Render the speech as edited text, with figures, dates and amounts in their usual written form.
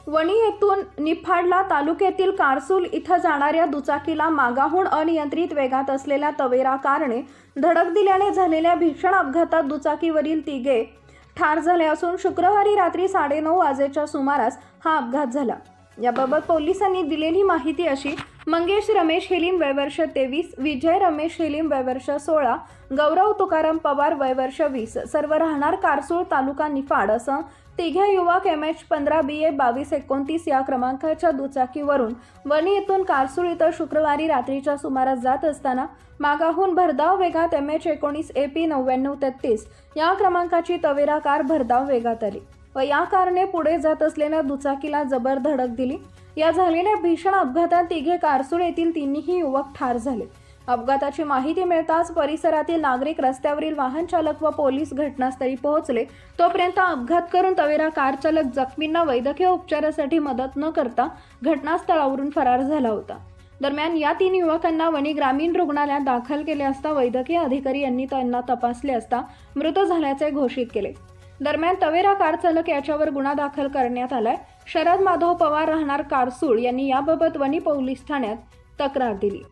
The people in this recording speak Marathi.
वणी येथून निफाडला तालुक्यातील कारसूल इथं जाणाऱ्या दुचाकीला मागाहून अनियंत्रित वेगात असलेल्या तवेरा कारने धडक दिल्याने झालेल्या भीषण अपघातात दुचाकीवरील तिघे ठार झाले असून शुक्रवारी रात्री 9:30 वाजेच्या सुमारास हा अपघात झाला। याबाबत पोलिसांनी दिलेली माहिती अशी: मंगेश रमेश हेलीम वय वर्ष 23, विजय रमेश हेलीम वय वर्ष 16, गौरव तुकाराम पवार वय वर्ष 20, सर्व राहणार कारसूळ तालुका निफाड असं तिघे युवक MH15 BA 2229 या क्रमांकाच्या दुचाकीवरून वणी येथून कारसूळ इथं शुक्रवारी रात्रीच्या सुमारास जात असताना मागाहून भरधाव वेगात MH19 AP 9933 या क्रमांकाची तवेरा कार भरधाव वेगात आली व या कारने पुढे जात असलेल्या दुचाकीला जबर धडक दिली। या झालेल्या भीषण अपघातात तिघे कारसूळ येथील तिन्ही युवक ठार झाले। अपघाताची माहिती मिळताच परिसरातील नागरिक, रस्त्यावरील वाहन चालक व पोलीस घटनास्थळी पोहोचले। तोपर्यंत अपघात करून तवेरा कार चालक जखमींना वैद्यकीय उपचारासाठी मदत न करता घटनास्थळावरून फरार झाला होता। दरम्यान या 3 युवकांना वणी ग्रामीण रुग्णालयात दाखल केले असता वैद्यकीय अधिकारी यांनी त्यांना तपासले असता मृत झाल्याचे घोषित केले। दरम्यान तवेरा कार चालक याच्यावर गुन्हा दाखल करण्यात आलाय। शरद माधव पवार राहणार कारसूळ यांनी याबाबत वणी पोलीस ठाण्यात तक्रार दिली।